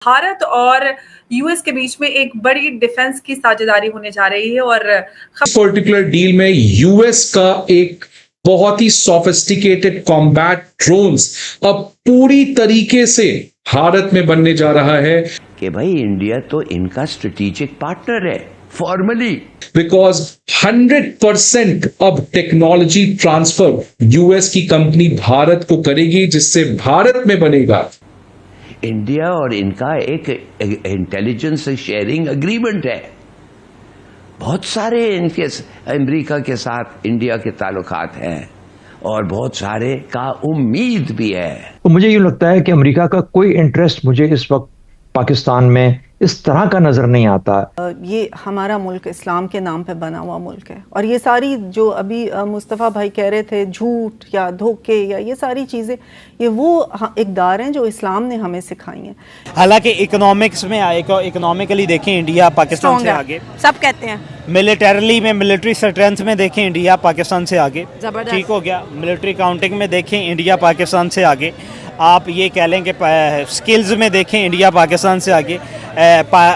भारत और यूएस के बीच में एक बड़ी डिफेंस की साझेदारी होने जा रही है और इस पर्टिकुलर डील में यूएस का एक बहुत ही सोफिस्टिकेटेड कॉम्बैट ड्रोन्स अब पूरी तरीके से भारत में बनने जा रहा है कि भाई इंडिया तो इनका स्ट्रेटेजिक पार्टनर है फॉर्मली, बिकॉज 100% अब टेक्नोलॉजी ट्रांसफर यूएस की कंपनी भारत को करेगी, जिससे भारत में बनेगा। इंडिया और इनका एक इंटेलिजेंस शेयरिंग एग्रीमेंट है। बहुत सारे इनके अमेरिका के साथ इंडिया के ताल्लुकात हैं और बहुत सारे का उम्मीद भी है। तो मुझे यूं लगता है कि अमेरिका का कोई इंटरेस्ट मुझे इस वक्त पाकिस्तान में इस तरह का नजर नहीं आता। ये हमारा मुल्क इस्लाम के नाम पे बना हुआ मुल्क है और ये सारी जो अभी मुस्तफ़ा भाई कह रहे थे झूठ या धोखे या ये सारी चीज़ें, ये वो इक़दार हैं जो इस्लाम ने हमें सिखाई हैं। हालांकि इकोनॉमिक्स में इकोनॉमिकली देखें इंडिया पाकिस्तान से आगे, सब कहते हैं। मिलिटरली में, मिलिट्री स्ट्रेंथ में देखें इंडिया पाकिस्तान से आगे, ठीक हो गया। मिलिट्री काउंटिंग में देखें इंडिया पाकिस्तान से आगे। आप ये कह लें कि स्किल्स में देखें इंडिया पाकिस्तान से आगे,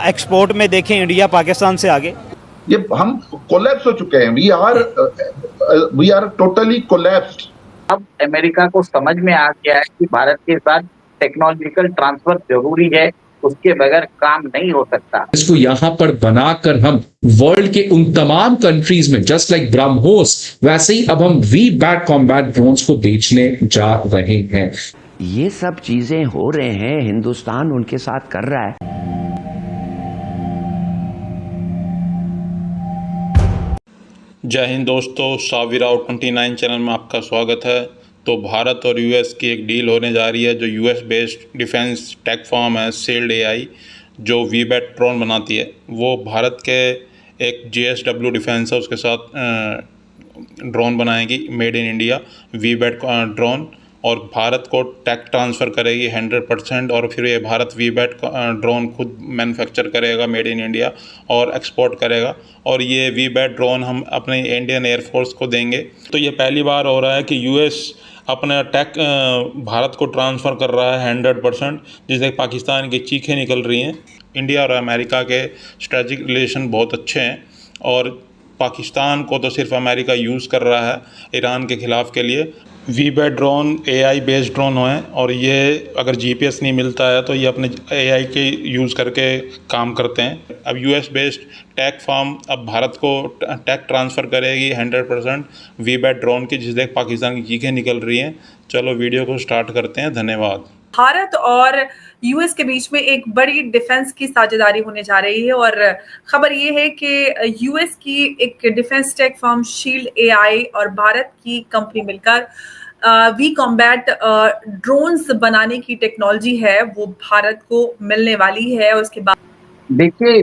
एक्सपोर्ट में देखें इंडिया पाकिस्तान से आगे। ये हम कोलैप्स हो चुके हैं। We are totally collapsed. अब अमेरिका को समझ में आ गया है कि भारत के साथ टेक्नोलॉजिकल ट्रांसफर जरूरी है, उसके बगैर काम नहीं हो सकता। इसको यहां पर बनाकर हम वर्ल्ड के उन तमाम कंट्रीज में जस्ट लाइक ब्रह्मोस, वैसे ही अब हम वी बैट कॉम्बैट ड्रोन्स को बेचने जा रहे हैं। ये सब चीजें हो रहे हैं, हिंदुस्तान उनके साथ कर रहा है। जय हिंद दोस्तों, साविराव 29 चैनल में आपका स्वागत है। तो भारत और यूएस की एक डील होने जा रही है। जो US based defence take firm है शील्ड एआई, जो वीबैट ड्रोन बनाती है, वो भारत के एक जेएसडब्ल्यू डिफेंस है उसके साथ ड्रोन बनाएगी मेड इन इंडिया वीबैट ड्रोन, और भारत को टेक ट्रांसफ़र करेगी 100%। और फिर ये भारत वीबैट ड्रोन खुद मैन्युफैक्चर करेगा मेड इन इंडिया और एक्सपोर्ट करेगा। और ये वीबैट ड्रोन हम अपने इंडियन एयरफोर्स को देंगे। तो ये पहली बार हो रहा है कि यूएस अपना टेक भारत को ट्रांसफ़र कर रहा है 100%, जिससे पाकिस्तान की चीखें निकल रही हैं। इंडिया और अमेरिका के स्ट्रेटजिक रिलेशन बहुत अच्छे हैं और पाकिस्तान को तो सिर्फ अमेरिका यूज़ कर रहा है ईरान के ख़िलाफ़ के लिए। वीबैट ड्रोन एआई बेस्ड ड्रोन हैं और ये अगर जीपीएस नहीं मिलता है तो ये अपने एआई के यूज़ करके काम करते हैं। अब यूएस बेस्ड टेक फर्म अब भारत को टेक ट्रांसफ़र करेगी 100% वीबैट ड्रोन की, जिससे पाकिस्तान की चीखें निकल रही हैं। चलो वीडियो को स्टार्ट करते हैं। धन्यवाद। भारत और यूएस के बीच में एक बड़ी डिफेंस की साझेदारी होने जा रही है और खबर ये है कि यूएस की एक defence take firm shield AI और भारत की कंपनी मिलकर वी कॉम्बैट ड्रोन्स बनाने की टेक्नोलॉजी है वो भारत को मिलने वाली है। उसके बाद देखिए,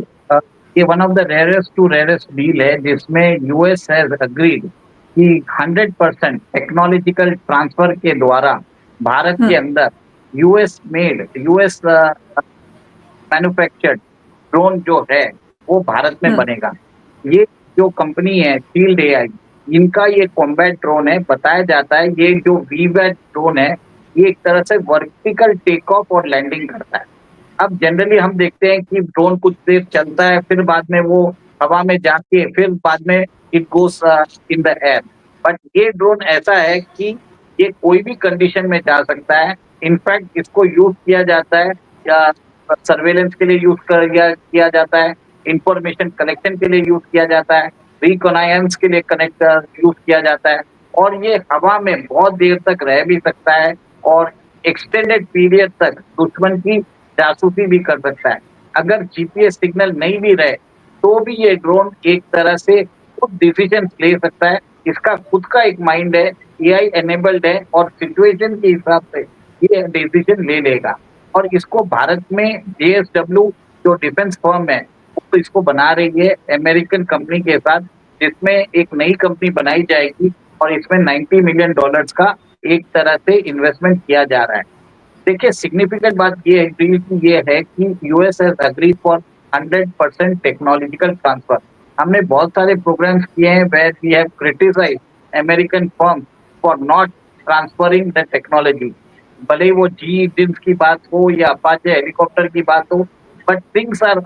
ये one of the rarest to rarest deal है जिसमें यूएस हैज अग्रीड कि 100% टेक्नोलॉजिकल ट्रांसफर के द्वारा भारत के अंदर US made, US manufactured drone जो है वो भारत में बनेगा। ये जो कंपनी है शील्ड एआई, इनका ये कॉम्बैट ड्रोन है। बताया जाता है ये जो वीबैट ड्रोन है ये एक तरह से वर्टिकल टेक ऑफ और लैंडिंग करता है। अब जनरली हम देखते हैं कि ड्रोन कुछ देर चलता है, फिर बाद में वो हवा में जाके फिर बाद में it goes in the air. But ये ड्रोन ऐसा है कि ये कोई भी कंडीशन में जा सकता है। इनफैक्ट इसको यूज किया जाता है या सर्वेलेंस के लिए यूज किया जाता है, इंफॉर्मेशन कलेक्शन के लिए यूज किया जाता है, रिकॉनायंस के लिए यूज किया जाता है। और ये हवा में बहुत देर तक रह भी सकता है और एक्सटेंडेड पीरियड तक दुश्मन की जासूसी भी कर सकता है। अगर जीपीएस सिग्नल नहीं भी रहे तो भी ये ड्रोन एक तरह से खुद डिसीजन ले सकता है। इसका खुद का एक माइंड है, एआई एनेबल्ड है और सिचुएशन के हिसाब से ये डिसीजन ले लेगा। और इसको भारत में जेएसडब्ल्यू जो डिफेंस फर्म है वो इसको बना रही है अमेरिकन कंपनी के साथ, जिसमें एक नई कंपनी बनाई जाएगी और इसमें $90 मिलियन का एक तरह से इन्वेस्टमेंट किया जा रहा है। देखिए, सिग्निफिकेंट बात ये है कि US has agreed for 100% technological transfer. हमने बहुत सारे प्रोग्राम्स किए हैं where we have criticized American firm for not transferring the technology. भले ही वो जी इंजिन की बात हो या अपाचे हेलीकॉप्टर की बात हो, but things are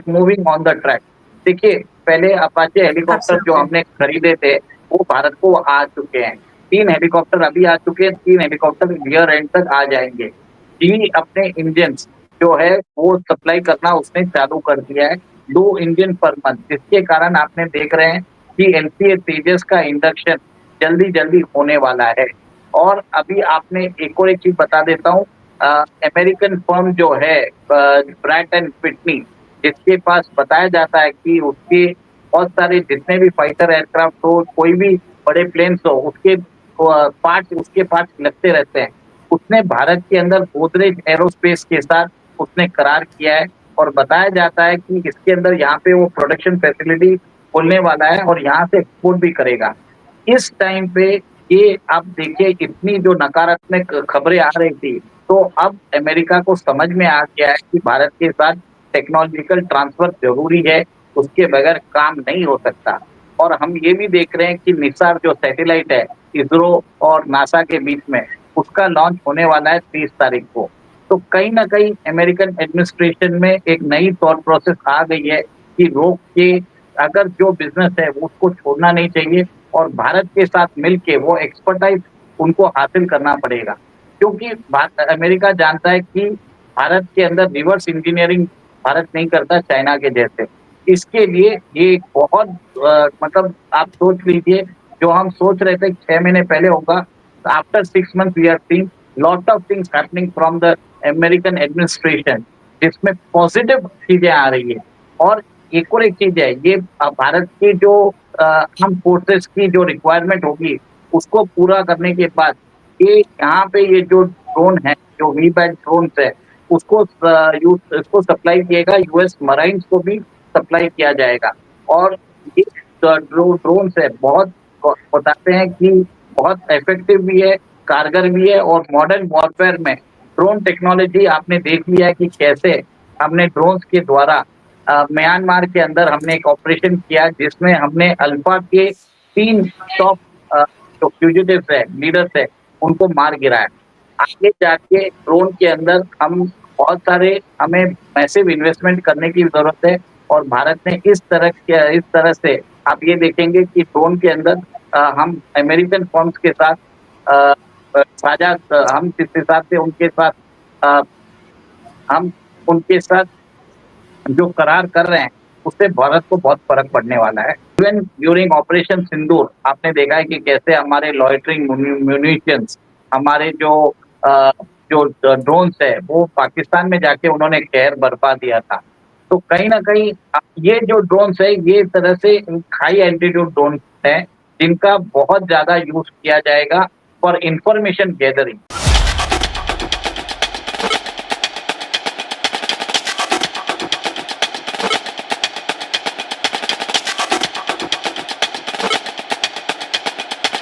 moving on the track. देखिए, पहले अपाचे हेलीकॉप्टर जो हमने खरीदे थे वो भारत को आ चुके हैं। 3 हेलीकॉप्टर अभी आ चुके हैं, 3 हेलीकॉप्टर ईयर एंड तक आ जाएंगे। जी अपने इंजन जो है वो सप्लाई करना उसने चालू कर दिया है, 2 इंजन पर मंथ, जिसके कारण आपने देख रहे हैं कि एलसीए तेजस का इंडक्शन जल्दी जल्दी होने वाला है। और अभी आपने एक और एक चीज बता देता हूँ, अमेरिकन फर्म जो है ब्रैट एंड पिटनी, जिसके पास बताया जाता है कि उसके बहुत सारे जितने भी फाइटर एयरक्राफ्ट हो, कोई भी बड़े प्लेन्स हो, उसके पार्ट्स लगते रहते हैं। उसने भारत के अंदर गोदरेज एरोस्पेस के साथ उसने करार किया है और बताया जाता है कि इसके अंदर यहाँ पे वो प्रोडक्शन फैसिलिटी खोलने वाला है और यहाँ से एक्सपोर्ट भी करेगा। इस टाइम पे ये आप देखिए, इतनी जो नकारात्मक खबरें आ रही थी, तो अब अमेरिका को समझ में आ गया है कि भारत के साथ टेक्नोलॉजिकल ट्रांसफर जरूरी है, उसके बगैर काम नहीं हो सकता। और हम ये भी देख रहे हैं कि निसार जो सैटेलाइट है इसरो और नासा के बीच में, उसका लॉन्च होने वाला है 30 तारीख को। तो कहीं ना कहीं अमेरिकन एडमिनिस्ट्रेशन में एक नई थॉट प्रोसेस आ गई है कि रोक के अगर जो बिजनेस है वो उसको छोड़ना नहीं चाहिए और भारत के साथ मिलके वो एक्सपर्टाइज उनको हासिल करना पड़ेगा। क्योंकि अमेरिका जानता है कि भारत के अंदर रिवर्स इंजीनियरिंग भारत नहीं करता चाइना के जैसे। इसके लिए ये एक बहुत मतलब आप सोच लीजिए, जो हम सोच रहे थे 6 महीने पहले होगा, after 6 months we are seeing lot of things happening from the American administration, जिसमें पॉजिटिव चीजें आ रही है। और एक चीज है, ये भारत की जो आर्म फोर्सेस की जो रिक्वायरमेंट होगी उसको पूरा करने के बाद ये यहाँ पे ये जो ड्रोन है, जो वी बैच ड्रोन है, उसको सप्लाई किएगा, यूएस मराइन्स को भी सप्लाई किया जाएगा। और ये ड्रोन है बहुत बताते हैं कि बहुत इफेक्टिव भी है, कारगर भी है। और मॉडर्न वॉरफेयर में ड्रोन टेक्नोलॉजी आपने देख लिया है कि कैसे हमने ड्रोन्स के द्वारा म्यांमार के अंदर हमने एक ऑपरेशन किया जिसमें हमने अल्फा के 3 टॉप जो फ्यूजिटिव्स है, लीडर्स है, उनको मार गिराया। आगे जाके ड्रोन के अंदर हम बहुत सारे हमें मैसिव इन्वेस्टमेंट करने की जरूरत है और भारत ने इस तरह से आप ये देखेंगे कि ड्रोन के अंदर हम अमेरिकन फर्म्स के साथ साझा हम जिस हिसाब से हम उनके साथ जो करार कर रहे हैं उससे भारत को बहुत फर्क पड़ने वाला है। इवन ड्यूरिंग ऑपरेशन सिंदूर आपने देखा है कि कैसे हमारे लॉयटरिंग म्यूनिशंस, हमारे जो ड्रोन्स है वो पाकिस्तान में जाके उन्होंने कहर बरपा दिया था। तो कहीं ना कहीं ये जो ड्रोन्स है ये तरह से हाई एल्टीट्यूड ड्रोन है जिनका बहुत ज्यादा यूज किया जाएगा फॉर इंफॉर्मेशन गैदरिंग।